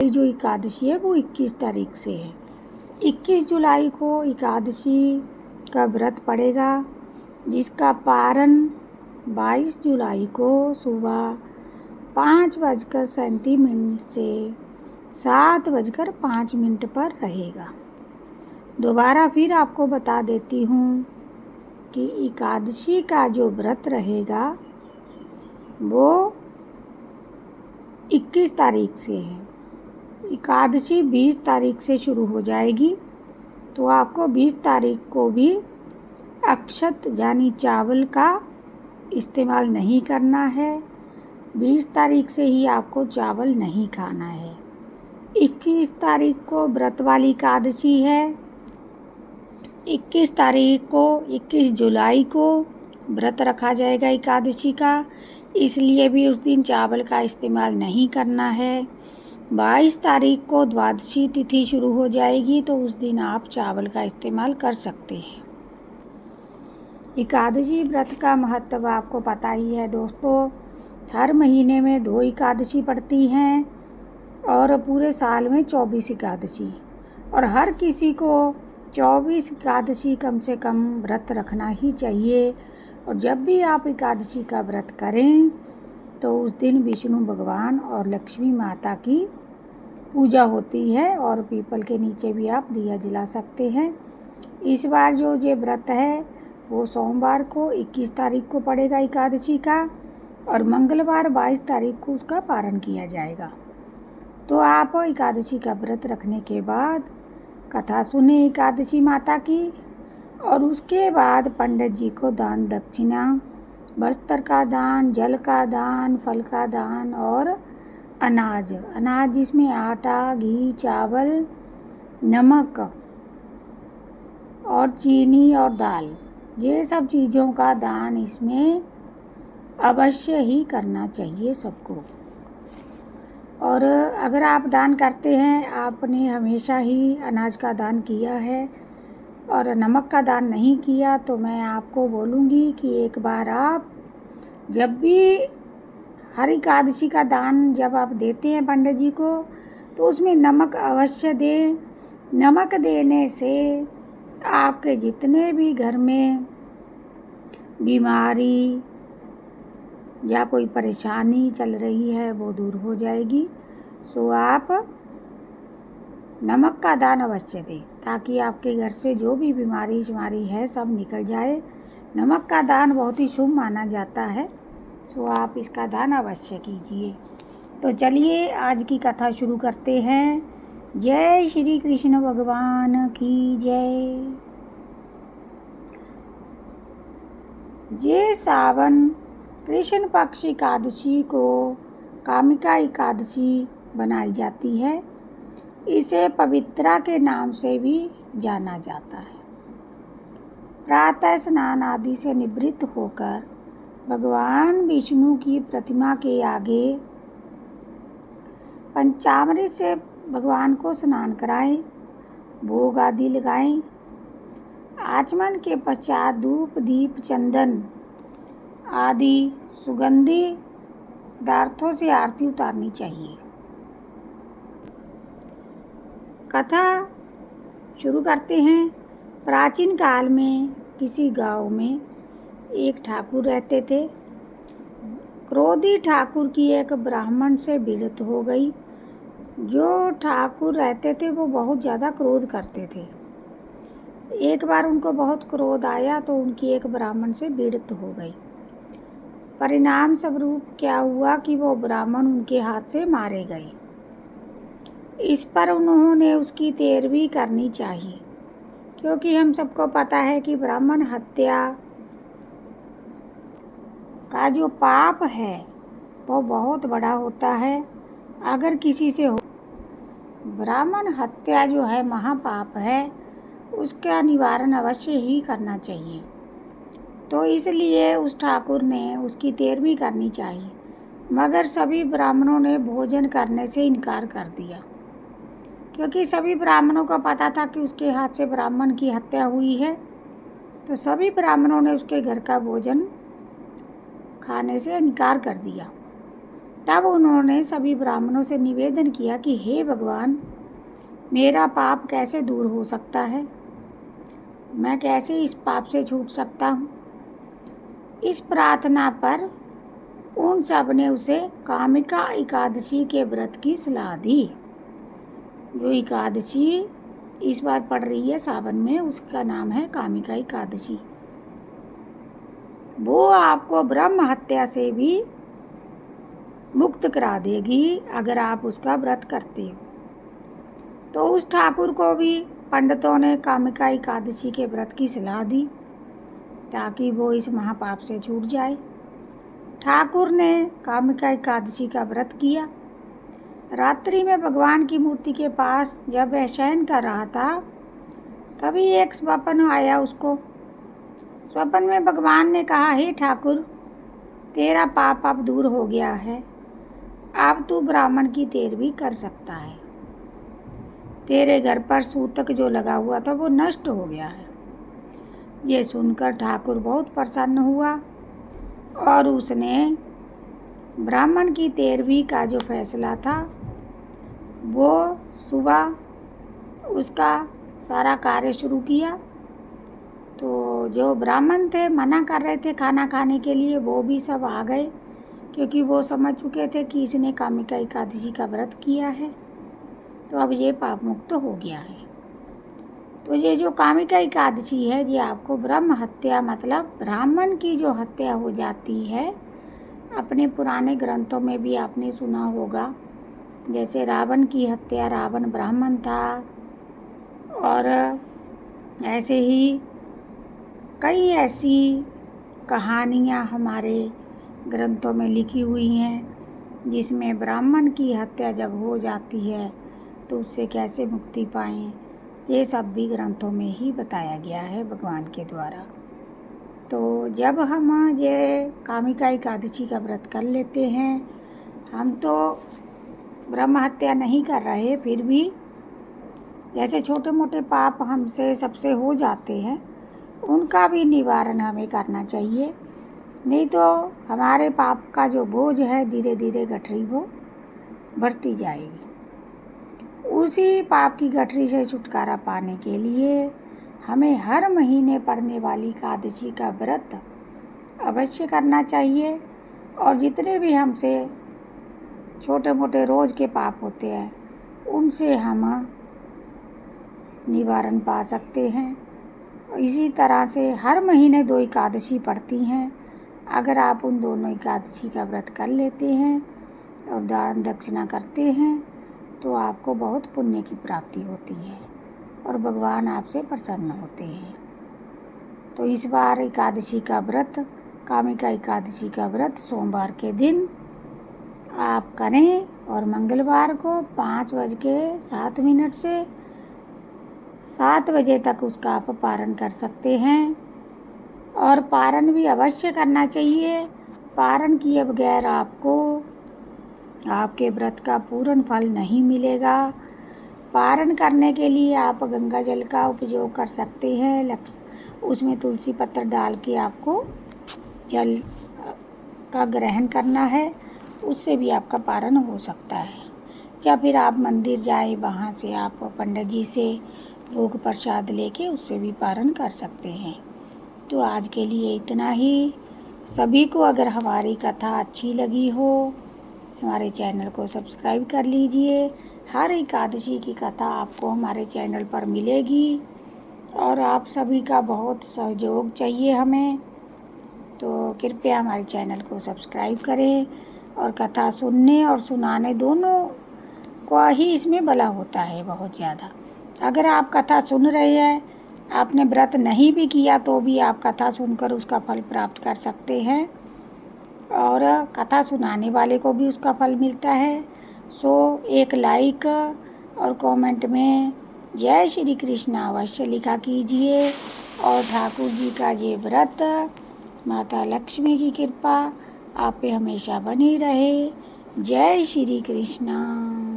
जो एकादशी है वो 21 तारीख से है। 21 जुलाई को एकादशी का व्रत पड़ेगा, जिसका पारण 22 जुलाई को सुबह 5:37 से 7:05 पर रहेगा। दोबारा फिर आपको बता देती हूँ कि एकादशी का जो व्रत रहेगा वो 21 तारीख से है। एकादशी 20 तारीख से शुरू हो जाएगी, तो आपको 20 तारीख को भी अक्षत यानी चावल का इस्तेमाल नहीं करना है। 20 तारीख से ही आपको चावल नहीं खाना है। 21 तारीख को व्रत वाली एकादशी है। 21 तारीख को 21 जुलाई को व्रत रखा जाएगा एकादशी का, इसलिए भी उस दिन चावल का इस्तेमाल नहीं करना है। 22 तारीख को द्वादशी तिथि शुरू हो जाएगी, तो उस दिन आप चावल का इस्तेमाल कर सकते हैं। एकादशी व्रत का महत्व आपको पता ही है दोस्तों। हर महीने में 2 एकादशी पड़ती हैं और पूरे साल में 24 एकादशी, और हर किसी को 24 एकादशी कम से कम व्रत रखना ही चाहिए। और जब भी आप एकादशी का व्रत करें तो उस दिन विष्णु भगवान और लक्ष्मी माता की पूजा होती है, और पीपल के नीचे भी आप दिया जला सकते हैं। इस बार जो ये व्रत है वो सोमवार को 21 तारीख को पड़ेगा एकादशी का, और मंगलवार 22 तारीख को उसका पारण किया जाएगा। तो आप एकादशी का व्रत रखने के बाद कथा सुने एकादशी माता की, और उसके बाद पंडित जी को दान दक्षिणा, वस्त्र का दान, जल का दान, फल का दान और अनाज जिसमें आटा, घी, चावल, नमक और चीनी और दाल, ये सब चीज़ों का दान इसमें अवश्य ही करना चाहिए सबको। और अगर आप दान करते हैं, आपने हमेशा ही अनाज का दान किया है और नमक का दान नहीं किया, तो मैं आपको बोलूँगी कि एक बार आप जब भी हर एकादशी का दान जब आप देते हैं पंडित जी को, तो उसमें नमक अवश्य दें। नमक देने से आपके जितने भी घर में बीमारी या कोई परेशानी चल रही है वो दूर हो जाएगी। सो आप नमक का दान अवश्य दें, ताकि आपके घर से जो भी बीमारी शुमारी है सब निकल जाए। नमक का दान बहुत ही शुभ माना जाता है, सो आप इसका दान अवश्य कीजिए। तो चलिए आज की कथा शुरू करते हैं। जय श्री कृष्ण भगवान की जय। ये सावन कृष्ण पक्ष एकादशी को कामिका एकादशी बनाई जाती है। इसे पवित्रा के नाम से भी जाना जाता है। प्रातः स्नान आदि से निवृत्त होकर भगवान विष्णु की प्रतिमा के आगे पंचामृत से भगवान को स्नान कराएं, भोग आदि लगाएं। आचमन के पश्चात धूप, दीप, चंदन आदि सुगंधी पदार्थों से आरती उतारनी चाहिए। कथा शुरू करते हैं। प्राचीन काल में किसी गांव में एक ठाकुर रहते थे। क्रोधी ठाकुर की एक ब्राह्मण से भिड़ंत हो गई। जो ठाकुर रहते थे वो बहुत ज़्यादा क्रोध करते थे। एक बार उनको बहुत क्रोध आया तो उनकी एक ब्राह्मण से भिड़ंत हो गई। परिणाम स्वरूप क्या हुआ कि वो ब्राह्मण उनके हाथ से मारे गए। इस पर उन्होंने उसकी तेरवी करनी चाहिए, क्योंकि हम सबको पता है कि ब्राह्मण हत्या का जो पाप है वो बहुत बड़ा होता है। अगर किसी से हो, ब्राह्मण हत्या जो है महापाप है, उसका निवारण अवश्य ही करना चाहिए। तो इसलिए उस ठाकुर ने उसकी तेरवी करनी चाहिए, मगर सभी ब्राह्मणों ने भोजन करने से इनकार कर दिया, क्योंकि सभी ब्राह्मणों को पता था कि उसके हाथ से ब्राह्मण की हत्या हुई है। तो सभी ब्राह्मणों ने उसके घर का भोजन खाने से इनकार कर दिया। तब उन्होंने सभी ब्राह्मणों से निवेदन किया कि हे भगवान, मेरा पाप कैसे दूर हो सकता है, मैं कैसे इस पाप से छूट सकता हूँ। इस प्रार्थना पर उन सब ने उसे कामिका एकादशी के व्रत की सलाह दी। जो एकादशी इस बार पड़ रही है सावन में, उसका नाम है कामिका एकादशी। वो आपको ब्रह्म हत्या से भी मुक्त करा देगी अगर आप उसका व्रत करते हो। तो उस ठाकुर को भी पंडितों ने कामिका एकादशी के व्रत की सलाह दी ताकि वो इस महापाप से छूट जाए। ठाकुर ने कामिका एकादशी का व्रत किया। रात्रि में भगवान की मूर्ति के पास जब वह शयन कर रहा था, तभी एक स्वप्न आया उसको। स्वप्न में भगवान ने कहा, हे ठाकुर, तेरा पाप अब दूर हो गया है, अब तू ब्राह्मण की तेरवी कर सकता है। तेरे घर पर सूतक जो लगा हुआ था वो नष्ट हो गया है। ये सुनकर ठाकुर बहुत प्रसन्न हुआ और उसने ब्राह्मण की तेरवी का जो फैसला था वो सुबह उसका सारा कार्य शुरू किया। तो जो ब्राह्मण थे मना कर रहे थे खाना खाने के लिए, वो भी सब आ गए, क्योंकि वो समझ चुके थे कि इसने कामिका एकादशी का व्रत किया है, तो अब ये पाप मुक्त हो गया है। तो ये जो कामिका एकादशी है, ये आपको ब्रह्म हत्या मतलब ब्राह्मण की जो हत्या हो जाती है, अपने पुराने ग्रंथों में भी आपने सुना होगा, जैसे रावण की हत्या, रावण ब्राह्मण था, और ऐसे ही कई ऐसी कहानियाँ हमारे ग्रंथों में लिखी हुई हैं जिसमें ब्राह्मण की हत्या जब हो जाती है तो उससे कैसे मुक्ति पाएं, ये सब भी ग्रंथों में ही बताया गया है भगवान के द्वारा। तो जब हम ये कामिका एकादशी का व्रत कर लेते हैं, हम तो ब्रह्म हत्या नहीं कर रहे, फिर भी जैसे छोटे मोटे पाप हमसे सबसे हो जाते हैं, उनका भी निवारण हमें करना चाहिए, नहीं तो हमारे पाप का जो बोझ है धीरे धीरे गठरी वो बढ़ती जाएगी। उसी पाप की गठरी से छुटकारा पाने के लिए हमें हर महीने पड़ने वाली एकादशी का व्रत अवश्य करना चाहिए। और जितने भी हमसे छोटे मोटे रोज़ के पाप होते हैं, उनसे हम निवारण पा सकते हैं। इसी तरह से हर महीने 2 एकादशी पड़ती हैं। अगर आप उन दोनों एकादशी का व्रत कर लेते हैं और दान दक्षिणा करते हैं तो आपको बहुत पुण्य की प्राप्ति होती है और भगवान आपसे प्रसन्न होते हैं। तो इस बार एकादशी का व्रत, कामिका एकादशी का व्रत सोमवार के दिन आप करें और मंगलवार को 5:07 से 7 बजे तक उसका आप पारण कर सकते हैं। और पारण भी अवश्य करना चाहिए। पारण किए बगैर आपको आपके व्रत का पूर्ण फल नहीं मिलेगा। पारण करने के लिए आप गंगा जल का उपयोग कर सकते हैं। उसमें तुलसी पत्र डाल के आपको जल का ग्रहण करना है, उससे भी आपका पारण हो सकता है। या फिर आप मंदिर जाए, वहाँ से आप पंडित जी से भोग प्रसाद लेके उससे भी पारण कर सकते हैं। तो आज के लिए इतना ही। सभी को अगर हमारी कथा अच्छी लगी हो, हमारे चैनल को सब्सक्राइब कर लीजिए। हर एकादशी की कथा आपको हमारे चैनल पर मिलेगी और आप सभी का बहुत सहयोग चाहिए हमें। तो कृपया हमारे चैनल को सब्सक्राइब करें और कथा सुनने और सुनाने दोनों को ही इसमें भला होता है बहुत ज़्यादा। अगर आप कथा सुन रहे हैं, आपने व्रत नहीं भी किया, तो भी आप कथा सुनकर उसका फल प्राप्त कर सकते हैं और कथा सुनाने वाले को भी उसका फल मिलता है। सो एक लाइक और कमेंट में जय श्री कृष्ण अवश्य लिखा कीजिए। और ठाकुर जी का ये व्रत, माता लक्ष्मी की कृपा आप पे हमेशा बनी रहे। जय श्री कृष्ण।